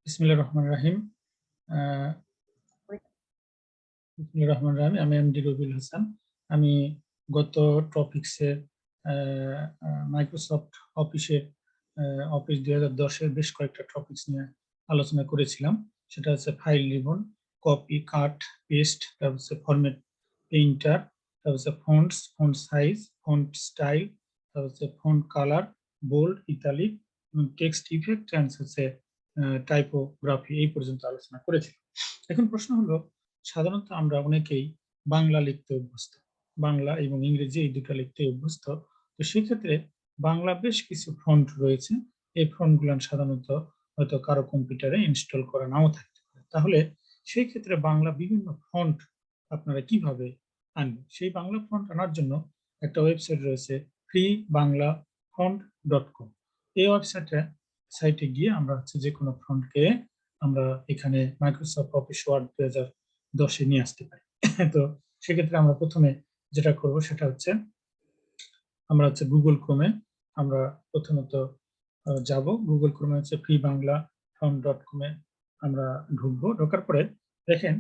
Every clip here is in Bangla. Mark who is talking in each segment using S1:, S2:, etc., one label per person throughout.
S1: বিসমিল্লাহির রহমানির রহিম। বিসমিল্লাহির রহমানির রহিম। আমি এমডি রবিউল হাসান। আমি গত টপিক্সে মাইক্রোসফট অফিসের অফিস 2010-এর বেশ কয়েকটা টপিক্স নিয়ে আলোচনা করেছিলাম। সেটা হচ্ছে file ribbon, copy, cut, paste, তারপর হচ্ছে ফরম্যাট পেইন্টার, তারপর হচ্ছে fonts, font size, font style, তারপর হচ্ছে font colour, bold, italic, text effect and হচ্ছে টাইপোগ্রাফি। এই পর্যন্ত আলোচনা করেছিলাম। এখন প্রশ্ন হলো, সাধারণত আমরা অনেকেই বাংলা লিখতে অভ্যস্ত, বাংলা এবং ইংরেজি এই দুটো লিখতে অভ্যস্ত। তো সেক্ষেত্রে বাংলা বেশ কিছু ফন্ট রয়েছে। এই ফন্টগুলো সাধারণত হয়তো কারো কম্পিউটারে ইনস্টল করা নাও থাকতে পারে। তাহলে সেই ক্ষেত্রে বাংলা বিভিন্ন ফন্ট আপনারা কিভাবে আনবেন? সেই বাংলা ফন্ট আনার জন্য একটা ওয়েবসাইট রয়েছে, freebanglafont.com। এই সাইটে গিয়ে আমরা হচ্ছে যে কোনো ফন্টকে আমরা এখানে মাইক্রোসফট অফিস ওয়ার্ড 2010-এ নিয়ে আসতে পারি। তো সেক্ষেত্রে আমরা প্রথমে যেটা করব সেটা হচ্ছে আমরা হচ্ছে গুগল ক্রোমে আমরা প্রথমত যাব। গুগল ক্রোমে হচ্ছে freebanglafont.com এ আমরা ঢুকবো। ঢোকার পরে দেখেন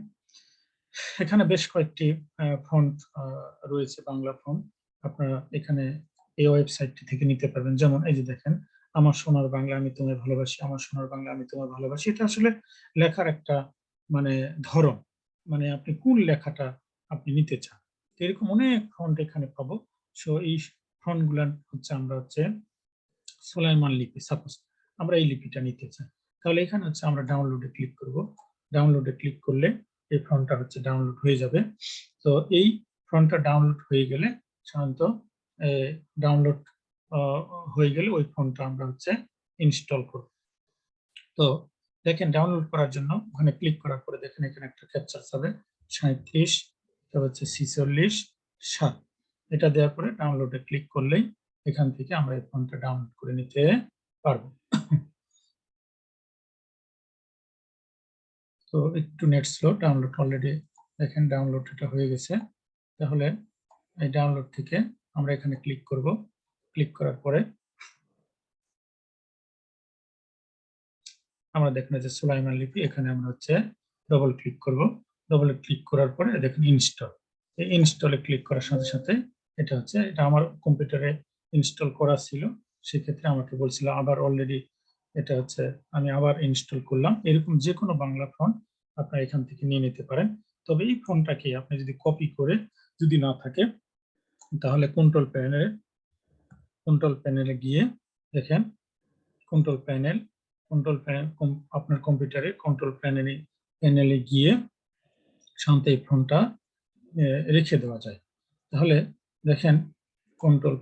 S1: এখানে বেশ কয়েকটি ফন্ট রয়েছে, বাংলা ফন্ট। আপনারা এখানে এই ওয়েবসাইটটি থেকে নিতে পারবেন। যেমন এই যে দেখেন, আমার সোনার বাংলা আমি তোমায় ভালোবাসি, আমার সোনার বাংলা আমি তোমায় ভালোবাসি। এটা আসলে লেখার একটা মানে ধরন, মানে আপনি কোন লেখাটা আপনি নিতে চান। এরকম অনেক ফন্ট এখানে পাবো। সো এই ফন্টগুলো হচ্ছে আমরা হচ্ছে সুলাইমান লিপি, সাপোজ আমরা এই লিপিটা নিতে চাই, তাহলে এখানে হচ্ছে আমরা ডাউনলোডে ক্লিক করব। ডাউনলোডে ক্লিক করলে এই ফন্টটা হচ্ছে ডাউনলোড হয়ে যাবে। তো এই ফন্টটা ডাউনলোড হয়ে গেলে সাধারণত ডাউনলোড হয়ে গেলে ওই ফন্টটা আমরা হচ্ছে ইনস্টল করব। তো দেখেন ডাউনলোড করার জন্য ওখানে ক্লিক করার পরে দেখেন এখানে একটা ক্যাপচার হবে 37, তারপর হচ্ছে 46, 7। এটা দেওয়ার পরে ডাউনলোডে ক্লিক করলেই এখান থেকে আমরা এই ফন্টটা ডাউনলোড করে নিতে পারবো। তো একটু নেট স্লো, ডাউনলোড অলরেডি দেখেন ডাউনলোড এটা হয়ে গেছে। তাহলে এই ডাউনলোড থেকে আমরা এখানে ক্লিক করব। ক্লিক করার পরে আমরা দেখেন যে সুলাইমান লিপি, এখানে আমরা হচ্ছে ডবল ক্লিক করব। ডবল ক্লিক করার পরে দেখেন ইনস্টল। এই ইনস্টলে ক্লিক করার সাথে সাথে এটা হচ্ছে, এটা আমার কম্পিউটারে ইনস্টল করা ছিল, সেক্ষেত্রে আমাকে বলছিল আবার অলরেডি এটা হচ্ছে আমি আবার ইনস্টল করলাম। এরকম যে কোনো বাংলা ফন্ট আপনারা এখান থেকে নিয়ে নিতে পারেন। তবে এই ফন্টটাকে আপনি যদি কপি করে যদি না থাকে, তাহলে কন্ট্রোল প্যানেলে গিয়ে দেখেন কন্ট্রোল প্যানেল আপনার কম্পিউটারে কন্ট্রোল প্যানেলে গিয়ে সাধারণত এই ফন্টটা রেখে দেওয়া যায়। তাহলে দেখেন কন্ট্রোল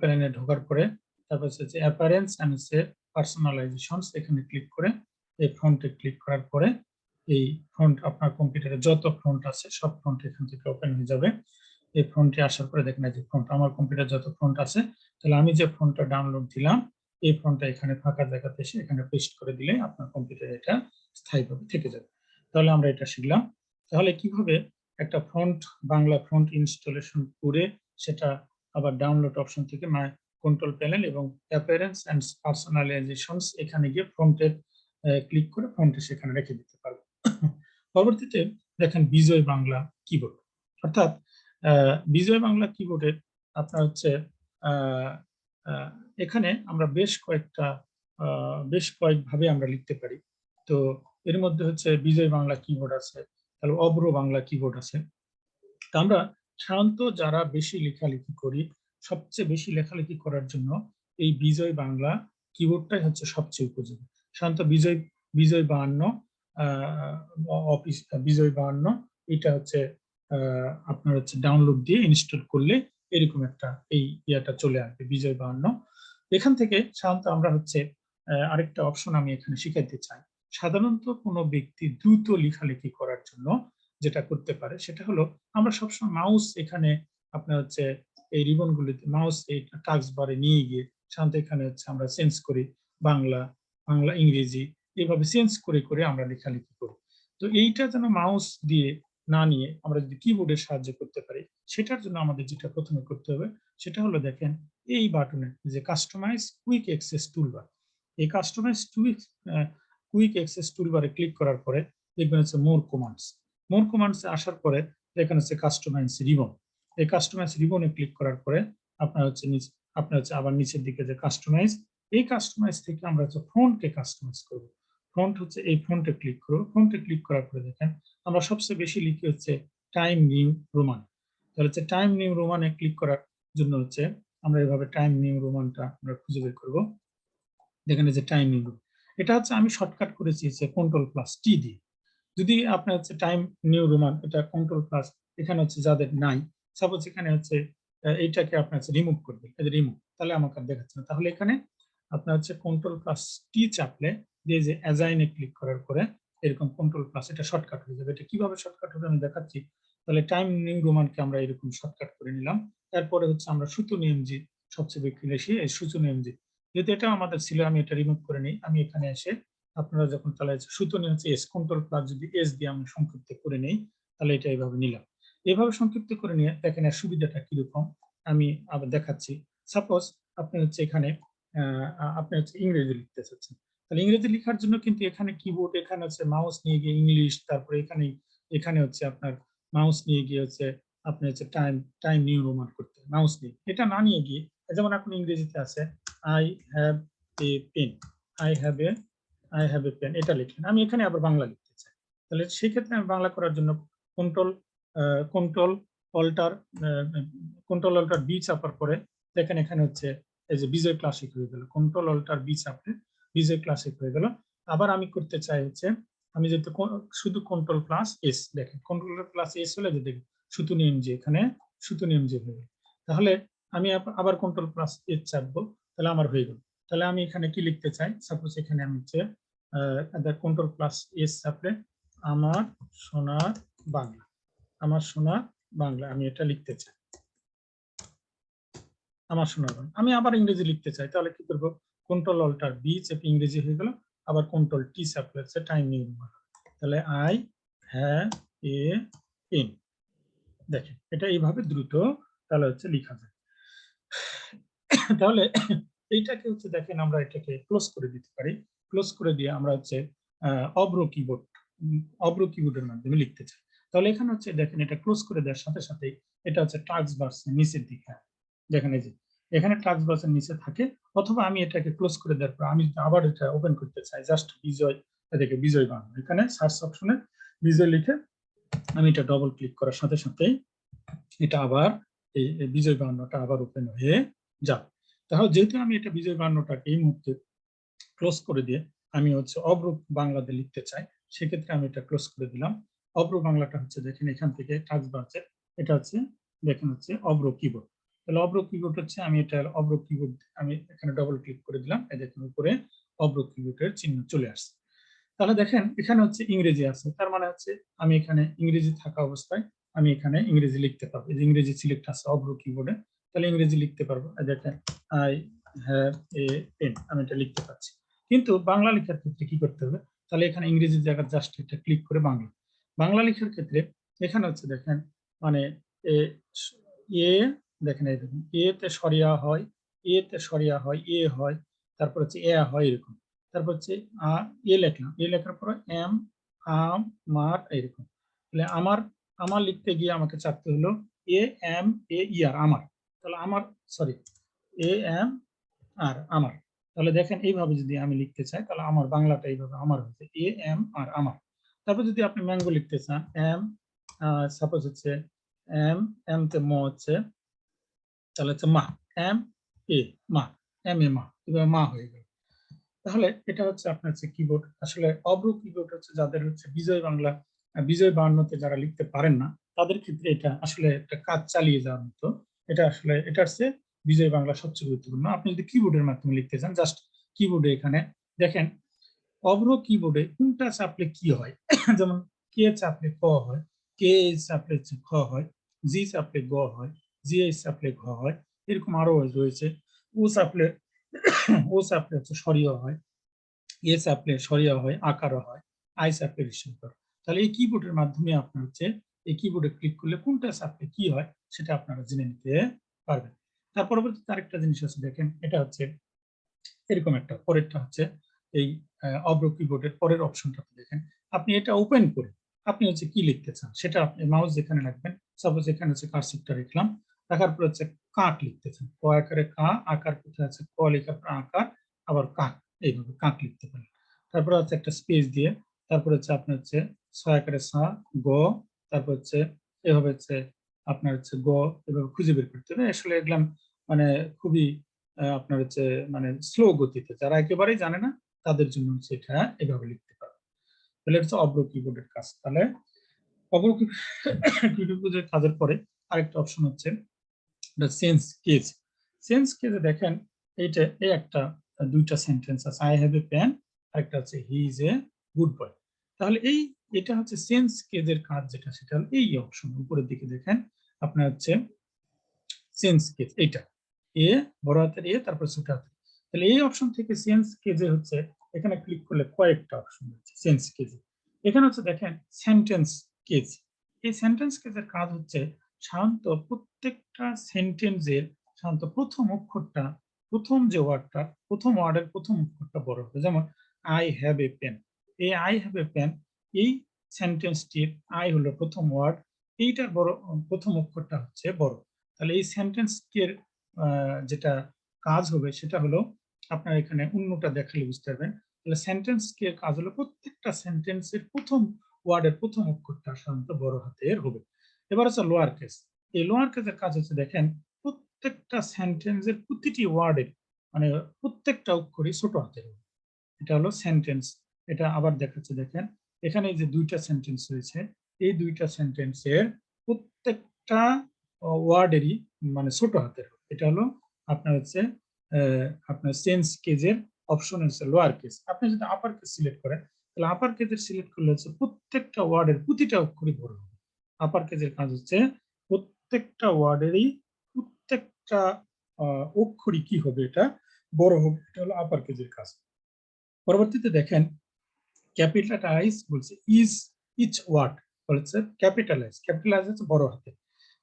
S1: প্যানেলে ঢোকার পরে তারপর হচ্ছে অ্যাপারেন্স এন্ড পার্সোনালাইজেশনস, এখানে ক্লিক করে এই ফন্টে ক্লিক করার পরে এই ফন্ট আপনার কম্পিউটারে যত ফন্ট আছে সব ফন্ট এখান থেকে ওপেন হয়ে যাবে। এই ফন্টে আসার পরে দেখেন এই যে ফন্ট, আমার কম্পিউটারে যত ফন্ট আছে, তাহলে আমি যে ফন্টটা ডাউনলোড দিলাম এই ফন্টটা এখানে ফাঁকা জায়গাতে এসে এখানে পেস্ট করে দিলে আপনার কম্পিউটারে এটা স্থায়ীভাবে থেকে যাবে। তাহলে আমরা এটা শিখলাম। তাহলে কিভাবে একটা ফন্ট, বাংলা ফন্ট ইনস্টলেশন করে সেটা আবার ডাউনলোড অপশন থেকে কন্ট্রোল প্যানেল এবং অ্যাপিয়ারেন্স এন্ড পার্সোনালাইজেশনস এখানে গিয়ে ফন্টের ক্লিক করে ফন্টে সেখানে রেখে দিতে পারবো। পরবর্তীতে দেখেন বিজয় বাংলা কিবোর্ড, অর্থাৎ বিজয় বাংলা কিবোর্ডের আপনার হচ্ছে এখানে আমরা বেশ কয়েকভাবে আমরা লিখতে পারি। তো এর মধ্যে হচ্ছে বিজয় বাংলা কিবোর্ড আছে, তাহলে অব্র বাংলা কিবোর্ড আছে। তা আমরা সাধারণত যারা বেশি লেখালেখি করি, সবচেয়ে বেশি লেখালেখি করার জন্য এই বিজয় বাংলা কিবোর্ডটাই হচ্ছে সবচেয়ে উপযোগী। সাধারণত বিজয় 52 অফিস বিজয় 52 এটা হচ্ছে আপনার হচ্ছে ডাউনলোড দিয়ে ইনস্টল করলে এরকম একটা এই ইয়াটা চলে আসবে বিজয় 52। এখান থেকে সাধারণত আমরা হচ্ছে আরেকটা অপশন আমি এখানে শিখাইতে চাই। সাধারণত কোনো ব্যক্তি দ্রুত লেখালেখি করার জন্য যেটা করতে পারে সেটা হলো, আমরা সবসময় মাউস এখানে আপনার হচ্ছে এই রিবন গুলিতে মাউস এই টাস্ক বারে নিয়ে গিয়ে সাধারণত এখানে হচ্ছে আমরা চেঞ্জ করি বাংলা, ইংরেজি, এইভাবে চেঞ্জ করে করে আমরা লেখালেখি করি। তো এইটা যেন মাউস দিয়ে না নিয়ে আমরা যদি কিবোর্ডের সাহায্যে করতে পারি, সেটার জন্য আমাদের যেটা প্রথমে করতে হবে সেটা হলো দেখেন এই বাটনে যে কাস্টমাইজ কুইক অ্যাক্সেস টুলবার, এই কাস্টমাইজ কুইক অ্যাক্সেস টুলবারে ক্লিক করার পরে দেখবেন হচ্ছে মোর কমান্ডস। মোর কমান্ডসে আসার পরে দেখেন হচ্ছে কাস্টমাইজ রিবন। এই কাস্টমাইজ রিবনে ক্লিক করার পরে আপনার হচ্ছে আবার নিচের দিকে যে কাস্টমাইজ, এই কাস্টমাইজ থেকে আমরা হচ্ছে ফন্টকে কাস্টমাইজ করব। ফন্ট হচ্ছে এই ফন্টে ক্লিক করব। ফন্টে ক্লিক করার পরে দেখেন আমরা সবচেয়ে বেশি লিখি হচ্ছে টাইম নিউ রোমান। তাহলে হচ্ছে টাইম নিউ রোমানে ক্লিক করার জন্য হচ্ছে আমরা এভাবে টাইম নিউ রোমানটা আমরা খুঁজে বের করব। দেখেন যে টাইম নিউ, এটা হচ্ছে আমি শর্টকাট করেছি হচ্ছে কন্ট্রোল প্লাস টি দিয়ে। যদি আপনার হচ্ছে টাইম নিউ রোমান এটা কন্ট্রোল প্লাস, এখানে হচ্ছে যাদের নাই, সাপোজ এখানে হচ্ছে এইটাকে আপনার হচ্ছে রিমুভ করবে, এই রিমুভ, তাহলে আমাকে আর দেখাচ্ছে না। তাহলে এখানে আপনার হচ্ছে কন্ট্রোল প্লাস টি চাপলে দিয়ে যে অ্যাজাইনে ক্লিক করার পরে এরকম কন্ট্রোল প্লাস এটা শর্টকাট হয়ে যাবে। এটা কিভাবে শর্টকাট হবে আমি দেখাচ্ছি। তাহলে টাইম নিউ রোমানকে আমরা এরকম শর্টকাট করে নিলাম। তারপরে হচ্ছে আমরা সুতো নিয়মজি সবচেয়ে বেশি এই সুতো নিয়মজি, যেহেতু এটা আমাদের ছিল আমি এটা রিমুভ করে নিই। আমি এখানে এসে আপনারা যখন তাহলে সুতো নিয়ে হচ্ছে এস, কন্ট্রোল প্লাস যদি এস দিয়ে আমি সংক্ষিপ্ত করে নেই, তাহলে এটা এইভাবে নিলাম। এইভাবে সংক্ষিপ্ত করে নিয়ে দেখেন এর সুবিধাটা কিরকম আমি আবার দেখাচ্ছি। সাপোজ আপনি হচ্ছে এখানে আপনি হচ্ছে ইংরেজি লিখতে চাচ্ছেন, তাহলে ইংরেজি লেখার জন্য কিন্তু এখানে কিবোর্ড, এখানে হচ্ছে মাউস নিয়ে গিয়ে ইংলিশ, তারপরে এখানে হচ্ছে আপনার মাউস নিয়ে গিয়ে হচ্ছে আপনি হচ্ছে টাইম নিউ রোমান করতে মাউস নিয়ে, এটা না নিয়ে গিয়ে যেমন এখন ইংরেজিতে আছে I have a pen, I have a pen, এটা লিখলেন। আমি এখানে আবার বাংলা লিখতে চাই, তাহলে সেক্ষেত্রে আমি বাংলা করার জন্য control control alt control alt B চাপার পরে দেখেন এখানে হচ্ছে এই যে বিজয় ক্লাসিক হয়ে গেল। কন্ট্রোল অল্টার বি চাপলে বিজয় ক্লাসিক হয়ে গেল। আবার আমি করতে চাই হচ্ছে আমি যেহেতু শুধু কন্ট্রোল প্লাস এস, দেখেন কন্ট্রোল প্লাস এস হলে যে দেখেন সুতো নিয়ম যে এখানে সুতো নিয়ম যে হয়ে গেল। তাহলে আমি আবার কন্ট্রোল প্লাস এস চাপবো, তাহলে আমার হয়ে গেল। তাহলে আমি এখানে কি লিখতে চাই, সাপোজ এখানে আমি হচ্ছে কন্ট্রোল প্লাস এস চাপলে আমার সোনার বাংলা, আমার সোনার বাংলা আমি এটা লিখতে চাই, আমার সোনার বাংলা। আমি আবার ইংরেজি লিখতে চাই, তাহলে কি করবো, কন্ট্রোল অল্টার বি চেপে ইংরেজি হয়ে গেল, আবার কন্ট্রোল টি চাপলে হচ্ছে টাইম নিউ রোমান। তাহলে আই হ্যাভ এ পেন, দেখেন এটা এইভাবে দ্রুত তাহলে হচ্ছে লেখা যায়। তাহলে এইটাকে হচ্ছে দেখেন আমরা এটাকে ক্লোজ করে দিতে পারি। ক্লোজ করে দিয়ে আমরা হচ্ছে অব্র কিবোর্ডের মাধ্যমে লিখতে চাই। তাহলে এখানে হচ্ছে দেখেন এটা ক্লোজ করে দেওয়ার সাথে সাথে এটা হচ্ছে টাস্ক বারসের নিচের দিকে, দেখেন এই যে এখানে টাস্ক বারসের নিচে থাকে। অথবা আমি এটাকে ক্লোজ করে দেওয়ার পর আমি আবার এটা ওপেন করতে চাই, জাস্ট বিজয়, এটাকে বিজয় বানাবো, এখানে সার্চ অপশনে বিজয় লিখে আমি এটা ডবল ক্লিক করার সাথে সাথে এটা আবার এই বিজয় বান্নটা আবার ওপেন হয়ে যাবে। তাহলে যেহেতু আমি এটা বিজয় বান্নটাকে এই মুহূর্তে ক্লোজ করে দিয়ে আমি হচ্ছে অব্র বাংলাতে লিখতে চাই, সেক্ষেত্রে আমি এটা ক্লোজ করে দিলাম। অব্র বাংলাটা হচ্ছে দেখেন এখান থেকে টাচ বারছে, এটা হচ্ছে দেখেন হচ্ছে অব্র কিবোর্ড। তাহলে অব্র কিবোর্ড হচ্ছে আমি এটা অব্র কিবোর্ড আমি এখানে ডবল ক্লিক করে দিলাম, এই দেখেন উপরে অব্র কিবোর্ডের চিহ্ন চলে আসছে। তাহলে দেখেন এখানে হচ্ছে ইংরেজি আছে, তার মানে হচ্ছে আমি এখানে ইংরেজি থাকা অবস্থায় আমি এখানে ইংরেজি লিখতে পারবো। এই যে ইংরেজি সিলেক্ট আছে অব্র কিবোর্ডে, তাহলে ইংরেজি লিখতে পারবো। দেখেন আই হ্যাভ এ পেন, আমি এটা লিখতে পারছি। কিন্তু বাংলা লেখার ক্ষেত্রে কি করতে হবে, তাহলে এখানে ইংরেজির জায়গায় জাস্ট এটা ক্লিক করে বাংলা লেখার ক্ষেত্রে এখানে হচ্ছে দেখেন মানে এ দেখেন এই দেখুন এ তে সরিয়া হয়, এ তে সরিয়া হয়, এ হয়, তারপর হচ্ছে এ হয় এরকম, তারপর হচ্ছে এ লিখলাম, এ লেখার পরে এম আম মার এরকম। তাহলে আমার লিখতে গিয়ে আমাকে চাপতে হলো এ এম এ ইয়ার আমার, তাহলে আমার সরি এ এম আর আমার। তাহলে দেখেন এইভাবে যদি আমি লিখতে চাই তাহলে আমার বাংলাটা এইভাবে আমার হচ্ছে এ এম আর আমার। তারপর যদি আপনি ম্যাঙ্গো লিখতে চান এম, সাপোজ হচ্ছে এম এম তে ম হচ্ছে, তাহলে হচ্ছে মা, এম এ মা, এম এ মা, এভাবে মা হয়ে গেল। তাহলে এটা হচ্ছে আপনার হচ্ছে কিবোর্ড। আসলে অব্র কিবোর্ড হচ্ছে যাদের হচ্ছে বিজয় বায়ান্নতে যারা লিখতে পারেন না তাদের ক্ষেত্রে এটা আসলে একটা কাজ চালিয়ে যাওয়ার মতো। এটা আসলে এটা হচ্ছে বিজয় বাংলা সবচেয়ে গুরুত্বপূর্ণ। আপনি যদি কিবোর্ডের মাধ্যমে লিখতে চান জাস্ট কিবোর্ডে এখানে দেখেন অব্র কিবোর্ডে কোনটা চাপলে কি হয়, যেমন কে চাপলে ক হয়, কে চাপলে খ হয়, জি চাপলে গ হয়, জি চাপলে ঘ হয়, এরকম আরো রয়েছে। ও চাপলে হচ্ছে সরিয়া হয়, এ চাপলে সরিয়া হয়, আকারও হয়, আই চাপলে ঋষভ। তাহলে এই কিবোর্ডের মাধ্যমে আপনার হচ্ছে এই কিবোর্ডে ক্লিক করলে কোনটা চাপলে কি হয় সেটা আপনারা জেনে নিতে পারবেন। তার পরবর্তীতে আরেকটা জিনিস আছে, দেখেন এটা হচ্ছে এরকম একটা, পরেরটা হচ্ছে এই অগ্র কিবোর্ডের পরের অপশনটাতে দেখেন আপনি এটা ওপেন করে আপনি হচ্ছে কি লিখতে চান সেটা আপনি মাউস যেখানে রাখবেন, সাপোজ এখানে হচ্ছে কার্সরটা রাখলাম, রাখার পর হচ্ছে কাক লিখতে চান, ক আকারে কা, আকার কোথায় আছে ক লেখার পর আকার, আবার কাক, এইভাবে কাক লিখতে পারেন। তারপর হচ্ছে একটা স্পেস দিয়ে তারপর হচ্ছে আপনার হচ্ছে ছয় আকারে সা, গ, তারপর হচ্ছে এভাবে হচ্ছে আপনার হচ্ছে গ, এভাবে খুঁজে বের করতে হবে। আসলে এগুলাম মানে খুবই আপনার হচ্ছে মানে স্লো গতিতে, যারা একেবারেই জানে না তাদের জন্য হচ্ছে এটা এভাবে লিখতে পারবে। তাহলে এটা হচ্ছে অগ্র কিবোর্ডের কাজ। তাহলে অগ্র কিবোর্ডের কাজের পরে আরেকটা অপশন হচ্ছে চেঞ্জ কেজ। চেঞ্জ কেজে দেখেন এইটা এই একটা দুইটা সেন্টেন্স আছে, আই হ্যাভ এ পেন, আরেকটা হচ্ছে he is a good boy. তাহলে এটা হচ্ছে চেঞ্জ কেজের কাজ, যেটা সেটা হলো এই অপশন উপরের দিকে দেখেন আপনার হচ্ছে চেঞ্জ কেজ, এইটা এ বড় হাতের এ তারপর ছোট হাতের। তাহলে এই অপশন থেকে চেঞ্জ কেজে হচ্ছে এখানে ক্লিক করলে কয়েকটা অপশন রয়েছে চেঞ্জ কেজে। এখানে হচ্ছে দেখেন সেন্টেন্স কেজ। এই সেন্টেন্স কেজের কাজ হচ্ছে সাধারণত প্রত্যেকটা সেন্টেন্সের সাধারণত প্রথম অক্ষরটা, প্রথম যে ওয়ার্ডটা, প্রথম ওয়ার্ডের প্রথম অক্ষরটা বড় হবে। যেমন আই হ্যাভ এ পেন, এই আই হ্যাভ এ পেন, এই সেন্টেন্সটির আই হলো প্রথম ওয়ার্ড, এইটার বড় প্রথম অক্ষরটা হচ্ছে বড়। তাহলে এই সেন্টেন্স এর যেটা কাজ হবে সেটা হলো আপনার এখানে অন্যটা দেখালে বুঝতে পারবেন। তাহলে সেন্টেন্স এর কাজ হলো প্রত্যেকটা সেন্টেন্সের প্রথম ওয়ার্ডের প্রথম অক্ষরটা সাধারণত বড় হাতের হবে। এবার হচ্ছে লোয়ার কেস। এই লোয়ার কেসের কাজ হচ্ছে দেখেন প্রত্যেকটা সেন্টেন্সের প্রতিটি ওয়ার্ডের মানে প্রত্যেকটা অক্ষরই ছোট হাতের হবে। এটা হলো সেন্টেন্স। এটা আবার দেখাচ্ছে দেখেন এখানে যে দুইটা সেন্টেন্স রয়েছে, এই দুইটা সেন্টেন্সের প্রত্যেকটা ওয়ার্ডেরই মানে ছোট হাতের। এটা হলো আপনার হচ্ছে আপনার চেঞ্জ কেজের অপশন হচ্ছে লোয়ার কেস। আপনি যদি আপার কেস সিলেক্ট করেন তাহলে আপার কেজের সিলেক্ট করলে হচ্ছে প্রত্যেকটা ওয়ার্ডের প্রতিটা অক্ষরই বড় হবে। আপার কেজের কাজ হচ্ছে প্রত্যেকটা ওয়ার্ডেরই প্রত্যেকটা অক্ষরই কি হবে, এটা বড় হবে। এটা হলো আপার কেজের কাজ। পরবর্তীতে দেখেন ক্যাপিটালাইজ বলছে, ইজ ইচ ওয়ার্ড বলছে ক্যাপিটালাইজ, ক্যাপিটালাইজ হচ্ছে বড় হাতে।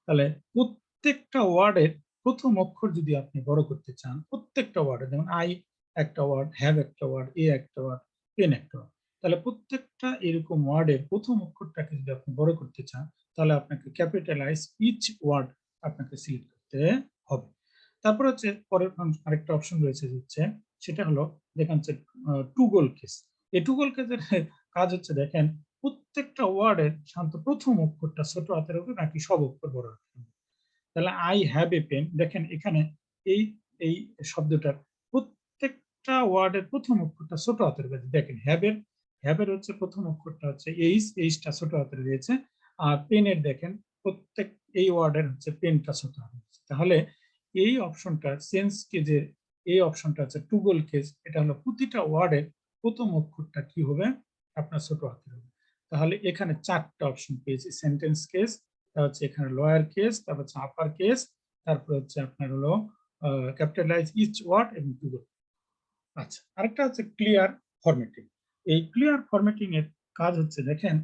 S1: তাহলে প্রত্যেকটা ওয়ার্ডের প্রথম অক্ষর যদি আপনি বড় করতে চান, প্রত্যেকটা ওয়ার্ডে, যেমন আই একটা ওয়ার্ড, হ্যাভ একটা ওয়ার্ড, এ একটা ওয়ার্ড, পেন একটা ওয়ার্ড, তাহলে প্রত্যেকটা এরকম ওয়ার্ডের প্রথম অক্ষরটাকে যদি আপনি বড় করতে চান তাহলে আপনাকে ক্যাপিটালাইজ ইচ ওয়ার্ড আপনাকে সিলেক্ট করতে হবে। তারপর হচ্ছে পরের আরেকটা অপশন রয়েছে হচ্ছে সেটা হলো দেখেন হচ্ছে টু গোল কেস। এই টু গোল কেসের কাজ হচ্ছে দেখেন প্রত্যেকটা ওয়ার্ডের সাধারণত প্রথম অক্ষরটা ছোট হাতের হবে নাকি সব অক্ষর বড় হাতের হবে। তাহলে আই হ্যাভ এ পেন, দেখেন এখানে এই এই শব্দটার প্রত্যেকটা ওয়ার্ডের প্রথম অক্ষরটা ছোট হাতের রয়েছে। দেখেন হ্যাবের হচ্ছে প্রথম অক্ষরটা হচ্ছে এইচ, এইচটা ছোট হাতের রয়েছে। আর পেনের দেখেন প্রত্যেক এই ওয়ার্ডের হচ্ছে পেনটা ছোট হাতের রয়েছে। তাহলে এই অপশনটা চেঞ্জ কেজের এই অপশনটা হচ্ছে টুগল কেজ। এটা হলো প্রতিটা ওয়ার্ডের প্রথম অক্ষরটা কি হবে আপনার ছোট হাতের হবে। তাহলে এখানে চারটা অপশন পেয়েছি, সেন্টেন্স কেস, হচ্ছে এখানে লোয়ার কেস, তারপর হচ্ছে আপার কেস, তারপর হচ্ছে আপনার হলো ক্যাপিটালাইজ ইচ ওয়ার্ড এবং টুগল। আচ্ছা, আরেকটা হচ্ছে ক্লিয়ার ফরম্যাটিং। এই ক্লিয়ার ফরম্যাটিং এর কাজ হচ্ছে দেখেন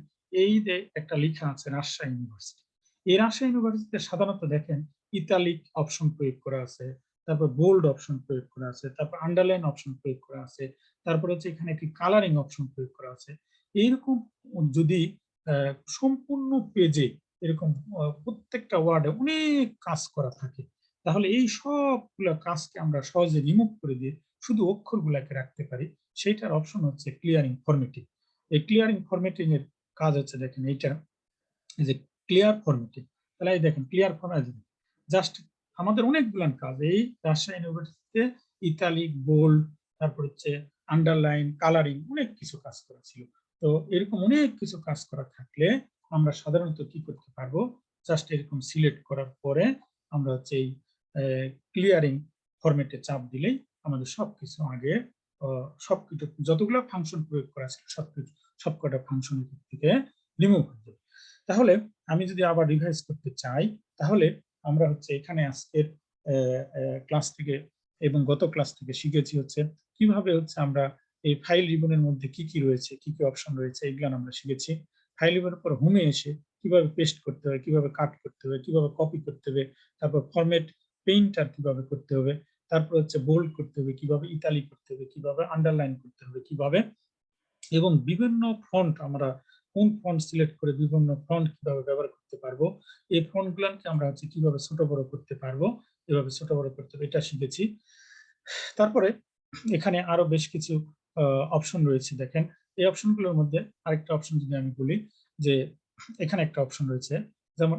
S1: এই যে একটা লেখা আছে রাজশাহী ইউনিভার্সিটি, এই রাজশাহী ইউনিভার্সিটিতে সাধারণত দেখেন ইতালিক অপশন প্রয়োগ করা আছে, তারপর বোল্ড অপশন প্রয়োগ করা আছে, তারপর আন্ডারলাইন অপশন প্রয়োগ করা আছে, তারপর হচ্ছে এখানে একটি কালারিং অপশন প্রয়োগ করা আছে। এইরকম যদি সম্পূর্ণ পেজে এরকম প্রত্যেকটা ওয়ার্ডে অনেক কাজ করা থাকে তাহলে এই সবগুলো কাজকে আমরা সহজে রিমুভ করে দিয়ে শুধু অক্ষরগুলাকে রাখতে পারি। সেইটার অপশন হচ্ছে ক্লিয়ারিং ফরম্যাটিং। এই ক্লিয়ারিং ফরম্যাটিং এর কাজ হচ্ছে দেখেন এইটা, এই যে ক্লিয়ার ফরম্যাটিং। তাহলে এই দেখেন ক্লিয়ার ফরম্যাটিং জাস্ট আমাদের অনেকগুলো কাজ এই রাজশাহী ইউনিভার্সিটিতে ইতালিক, বোল্ড, তারপর হচ্ছে আন্ডারলাইন, কালারিং, অনেক কিছু কাজ করা ছিল। তো এরকম অনেক কিছু কাজ করা থাকলে আমরা সাধারণত কি করতে পারবো, জাস্ট এরকম সিলেক্ট করার পরে আমরা হচ্ছে এই ক্লিয়ারিং ফরম্যাটে চাপ দিলেই আমাদের সবকিছু আগে সবকিছু যতগুলো ফাংশন প্রয়োগ করা আছে সবকিছু সবকটা ফাংশন থেকে রিমুভ হয়ে যাবে। তাহলে আমি যদি আবার রিভাইজ করতে চাই তাহলে আমরা হচ্ছে এখানে আজকের ক্লাস থেকে এবং গত ক্লাস থেকে শিখেছি হচ্ছে কিভাবে হচ্ছে আমরা এই ফাইল রিবনের মধ্যে কি কি রয়েছে, কি কি অপশন রয়েছে, এগুলো আমরা শিখেছি। ফাইল রিবনের পর হোমে এসে কিভাবে পেস্ট করতে হবে, কিভাবে কাট করতে হবে, কিভাবে কপি করতে হবে, তারপর ফরম্যাট পেইন্টার কিভাবে করতে হবে, তারপর হচ্ছে বোল্ড করতে হবে, কিভাবে ইতালিক করতে হবে, কিভাবে আন্ডারলাইন করতে হবে, কিভাবে, এবং বিভিন্ন ফন্ট আমরা কোন ফন্ট সিলেক্ট করে বিভিন্ন ফন্ট কিভাবে ব্যবহার করতে পারবো, এই ফন্টগুলোকে আমরা হচ্ছে কিভাবে ছোট বড় করতে পারবো, এভাবে ছোট বড় করতে হবে, এটা শিখেছি। তারপরে এখানে আরো বেশ কিছু অপশন রয়েছে। দেখেন এই অপশনগুলোর মধ্যে আরেকটা অপশন যদি আমি বলি, যে এখানে একটা অপশন রয়েছে, যেমন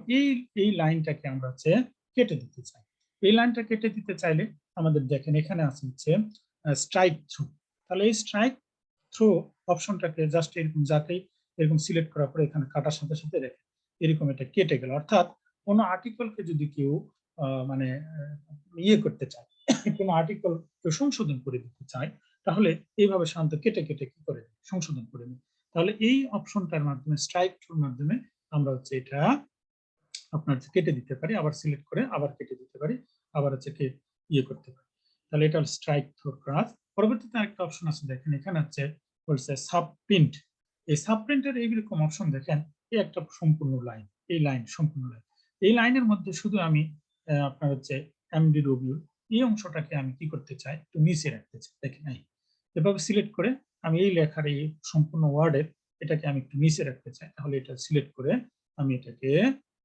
S1: এই লাইনটাকে আমরা হচ্ছে কেটে দিতে চাই। এই লাইনটা কেটে দিতে চাইলে আমাদের দেখেন এখানে আছে হচ্ছে স্ট্রাইক থ্রু। তাহলে এই স্ট্রাইক থ্রু অপশনটাকে জাস্ট এরকম যাকেই এরকম সিলেক্ট করার পরে এখানে কাটার সাথে সাথে রেখে এরকম এটা কেটে গেল। অর্থাৎ কোনো আর্টিকেলকে যদি কেউ মানে ইয়ে করতে চায়, কোনো আর্টিকেল কেউ সংশোধন করে দিতে চায়, তাহলে এইভাবে শান্ত কেটে কেটে কি করে সংশোধন করে নিই। তাহলে এই অপশনটার মাধ্যমে স্ট্রাইক থ্রুর মাধ্যমে আমরা হচ্ছে এটা আপনার কেটে দিতে পারি, আবার সিলেক্ট করে আবার কেটে দিতে পারি, আবার হচ্ছে ইয়ে করতে পারি। তাহলে এটা স্ট্রাইক থ্রুর কাজ। পরবর্তীতে আরেকটা অপশন আছে, দেখেন এখানে হচ্ছে বলছে সাব প্রিন্ট। এই সাব প্রিন্টের এইরকম অপশন দেখেন, এই একটা সম্পূর্ণ লাইন, এই লাইন সম্পূর্ণ লাইন, এই লাইনের মধ্যে শুধু আমি আপনার হচ্ছে এমডি রবিউ এই অংশটাকে আমি কি করতে চাই, একটু নিচে রাখতে চাই। দেখেন এভাবে সিলেক্ট করে আমি এই লেখার এই সম্পূর্ণ ওয়ার্ডের এটাকে আমি একটু নিচে রাখতে চাই, তাহলে এটা সিলেক্ট করে আমি এটাকে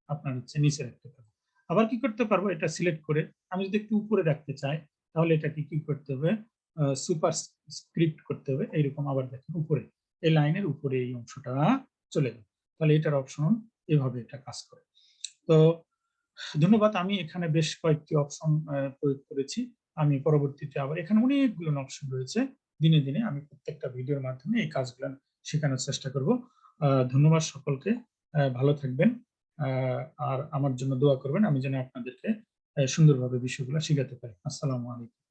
S1: আপনার হচ্ছে নিচে রাখতে পারবো। আবার কি করতে পারবো, এটা সিলেক্ট করে আমি যদি একটু উপরে রাখতে চাই, তাহলে এটাকে কি করতে হবে, সুপার স্ক্রিপ্ট করতে হবে। এইরকম আবার দেখেন উপরে এই লাইনের উপরে এই অংশটা চলে যাবে। তাহলে এটার অপশন এভাবে এটা কাজ করে। তো ধন্যবাদ। আমি এখানে বেশ কয়েকটি অপশন প্রয়োগ করেছি। আমি পরবর্তীতে আবার এখানে অনেকগুলো অপশন রয়েছে, দিনে দিনে আমি প্রত্যেকটা ভিডিওর মাধ্যমে এই কাজগুলো শেখানোর চেষ্টা করব। ধন্যবাদ সকলকে, ভালো থাকবেন, আর আমার জন্য দোয়া করবেন, আমি যেন আপনাদেরকে সুন্দরভাবে বিষয়গুলো শেখাতে পারি। আসসালামু আলাইকুম।